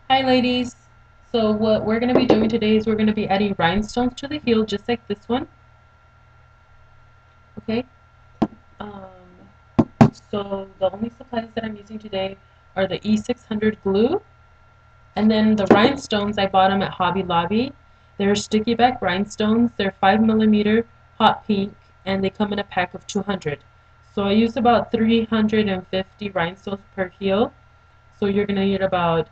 Hi ladies! So what we're going to be doing today is we're going to be adding rhinestones to the heel just like this one. Okay. So the only supplies that I'm using today are the E600 glue, and then the rhinestones I bought them at Hobby Lobby. They're sticky back rhinestones. They're 5mm hot pink, and they come in a pack of 200. So I used about 350 rhinestones per heel. So you're going to need about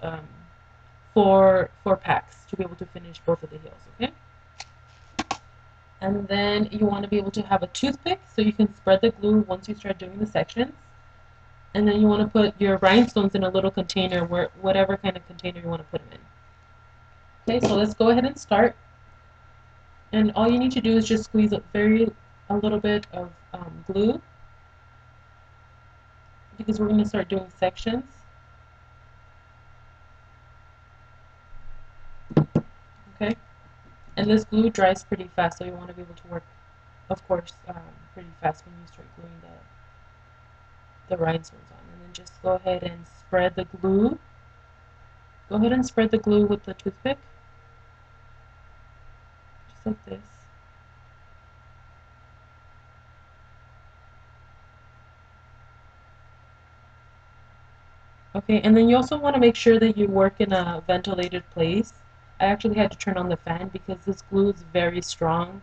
four packs to be able to finish both of the heels, okay? And then you want to be able to have a toothpick so you can spread the glue once you start doing the sections. And then you want to put your rhinestones in a little container, whatever kind of container you want to put them in. Okay, so let's go ahead and start. And all you need to do is just squeeze a little bit of glue, because we're going to start doing sections. Okay, and this glue dries pretty fast, so you want to be able to work, of course, pretty fast when you start gluing the rhinestones on. And then just go ahead and spread the glue. Go ahead and spread the glue with the toothpick, just like this. Okay, and then you also want to make sure that you work in a ventilated place. I actually had to turn on the fan because this glue is very strong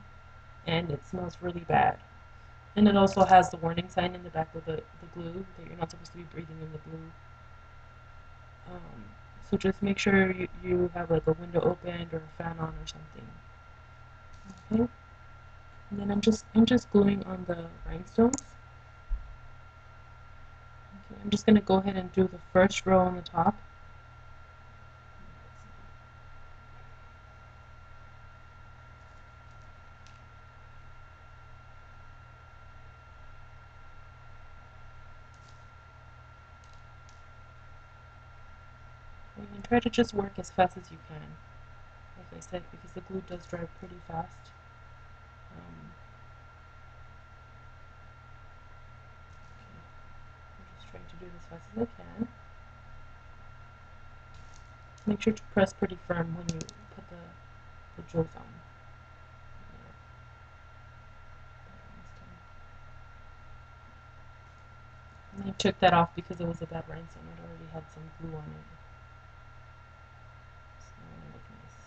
and it smells really bad. And it also has the warning sign in the back of the glue that you're not supposed to be breathing in the glue. So just make sure you have like a window opened or a fan on or something. Okay, and then I'm just gluing on the rhinestones. Okay, I'm just gonna go ahead and do the first row on the top. And try to just work as fast as you can. Like I said, because the glue does dry pretty fast. I'm just trying to do this as fast as I can. Make sure to press pretty firm when you put the jewels on. And I took that off because it was a bad rhinestone. It already had some glue on it. So now it look nice.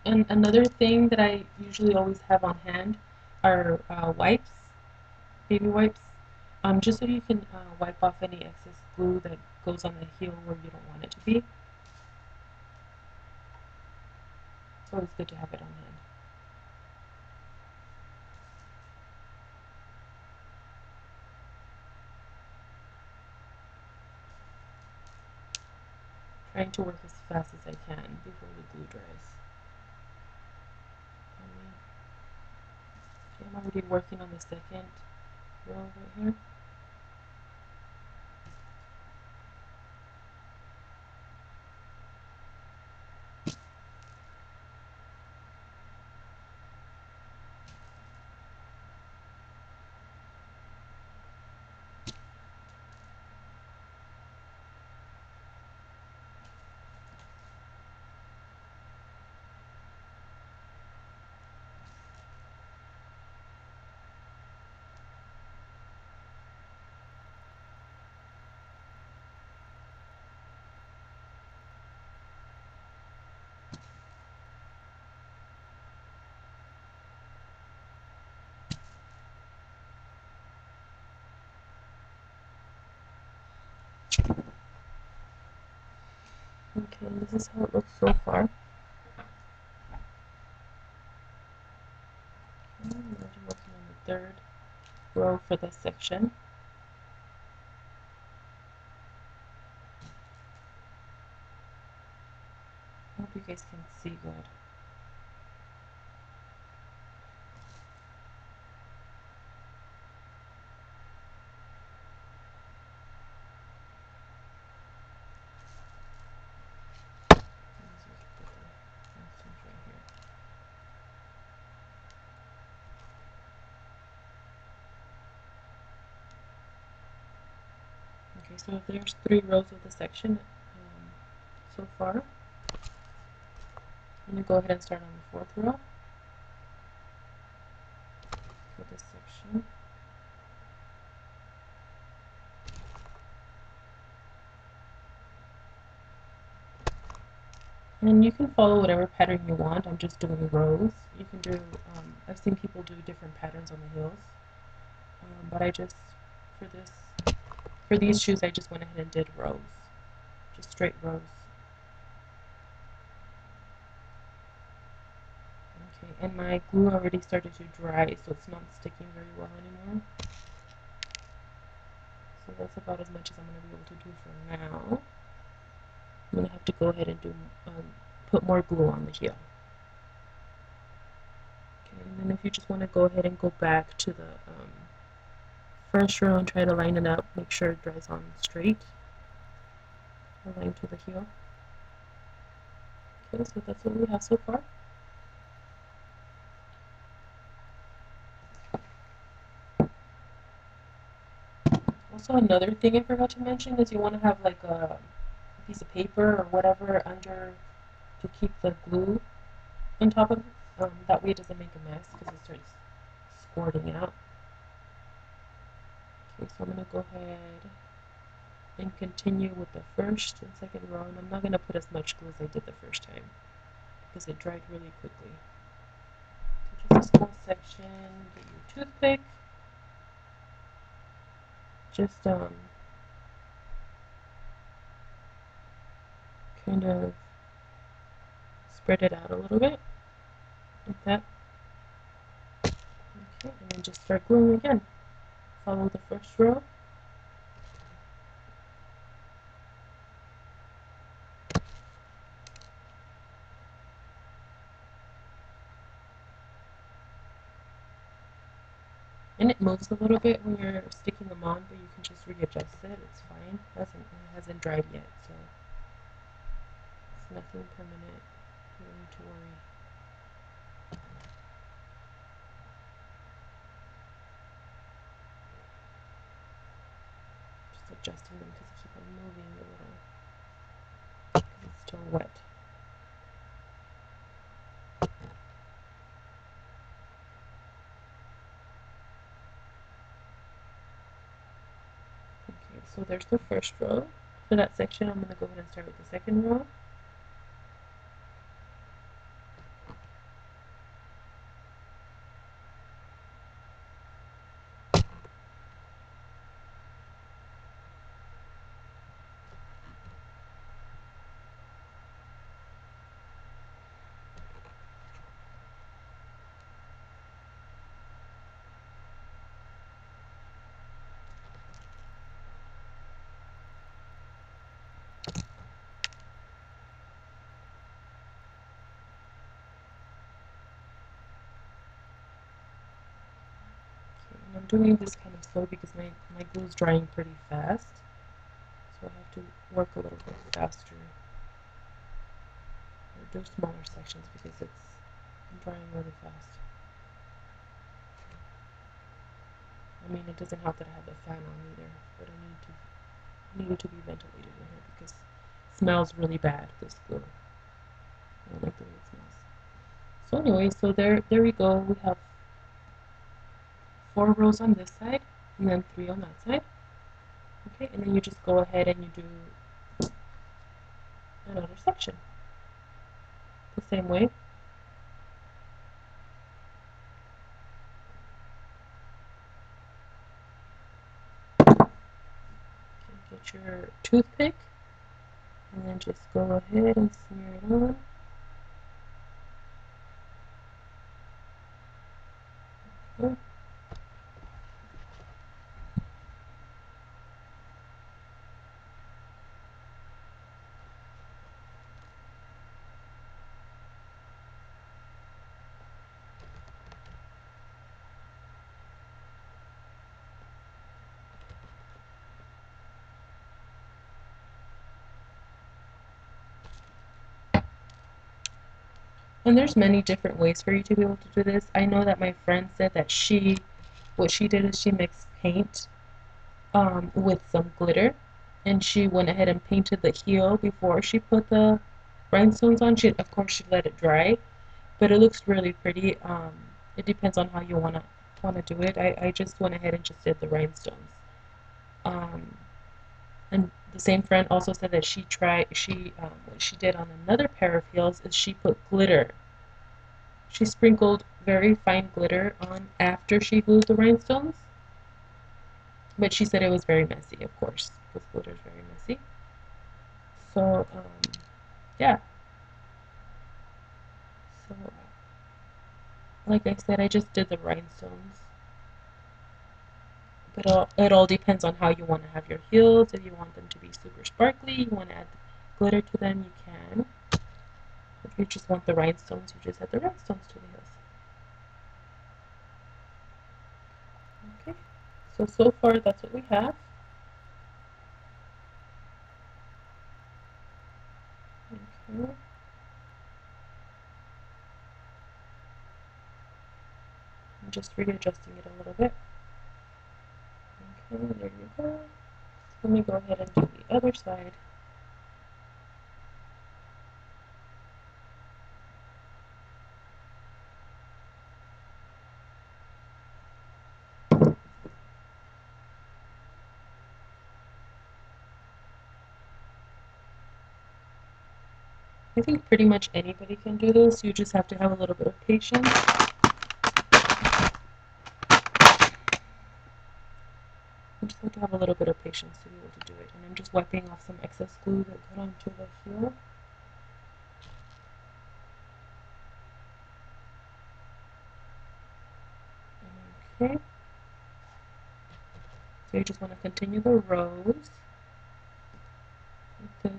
And another thing that I usually always have on hand are wipes, baby wipes, just so you can wipe off any excess glue that goes on the heel where you don't want it to be. It's always good to have it on hand. Trying to work as fast as I can before the glue dries. Okay, I'm already working on the second row right here. Okay, this is how it looks so far. Okay, I'm already working on the third row for this section. I hope you guys can see good. Right here. Okay, so there's 3 rows of the section so far. I'm going to go ahead and start on the 4th row for this section. And you can follow whatever pattern you want. I'm just doing rows. You can do, I've seen people do different patterns on the heels. But I just, for these shoes, I just went ahead and did rows. Just straight rows. Okay, and my glue already started to dry, so it's not sticking very well anymore. So that's about as much as I'm going to be able to do for now. I'm going to have to go ahead and do put more glue on the heel. Okay, and then if you just want to go ahead and go back to the first row and try to line it up, make sure it dries on straight. Align to the heel. Okay, so that's what we have so far. Also, another thing I forgot to mention is you want to have like a piece of paper or whatever under to keep the glue on top of it. That way it doesn't make a mess because it starts squirting out. Okay, so I'm going to go ahead and continue with the first and second row, and I'm not going to put as much glue as I did the first time because it dried really quickly. So just a small section, get your toothpick, just kind of spread it out a little bit, like that. Okay, and then just start gluing again. Follow the first row. And it moves a little bit when you're sticking them on, but you can just readjust it. It's fine. It hasn't dried yet, so it's nothing permanent. You don't need to worry. Just adjusting them because they keep on moving a little because it's still wet. Okay, so there's the first row. For that section, I'm going to go ahead and start with the second row. I'm doing this kind of slow because my glue is drying pretty fast, so I have to work a little bit faster. Or do smaller sections because it's drying really fast. I mean, it doesn't help that I have the fan on either, but I need it to be ventilated in here because it smells really bad, this glue. I don't like the way it smells. So anyway, so there we go. We have 4 rows on this side and then 3 on that side. Okay, and then you just go ahead and you do another section the same way. Okay, get your toothpick and then just go ahead and smear it on. Okay. And there's many different ways for you to be able to do this. I know that my friend said that what she did is she mixed paint with some glitter, and she went ahead and painted the heel before she put the rhinestones on. Of course, she let it dry, but it looks really pretty. It depends on how you wanna do it. I just went ahead and just did the rhinestones. Um, and the same friend also said that what she did on another pair of heels is she put glitter. She sprinkled very fine glitter on after she glued the rhinestones, but she said it was very messy, of course, because glitter is very messy. So yeah. So like I said, I just did the rhinestones. But it all depends on how you want to have your heels. If you want them to be super sparkly, you want to add glitter to them, you can. If you just want the rhinestones, you just add the rhinestones to the heels. Okay, so far that's what we have. Okay. I'm just readjusting it a little bit. Okay, there you go. Let me go ahead and do the other side. I think pretty much anybody can do this. You just have to have a little bit of patience. You just have to have a little bit of patience to be able to do it. And I'm just wiping off some excess glue that got onto the heel. Okay. So you just want to continue the rows like this.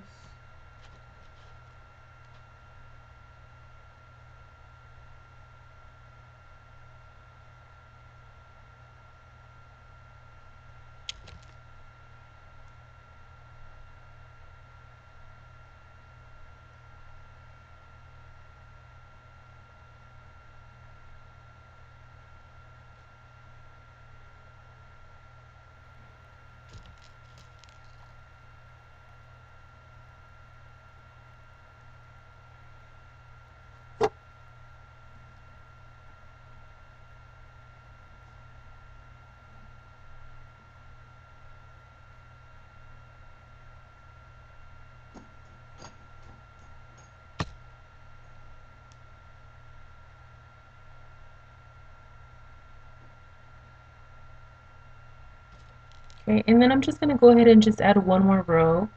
Okay, and then I'm just going to go ahead and just add one more row,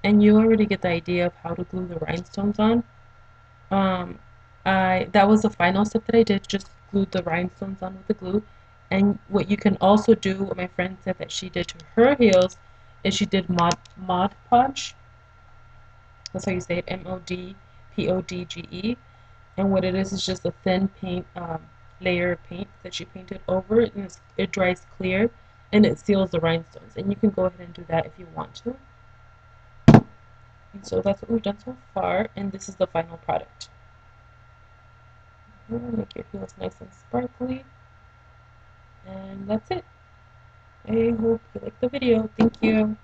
and you already get the idea of how to glue the rhinestones on. That was the final step that I did, just glued the rhinestones on with the glue. And what you can also do, what my friend said that she did to her heels, is she did Mod Podge. That's how you say it, Modpodge. And what it is just a thin paint layer of paint that she painted over it, and it dries clear, and it seals the rhinestones. And you can go ahead and do that if you want to. And so that's what we've done so far, and this is the final product. Make your heels nice and sparkly, and that's it. I hope you like the video. Thank you.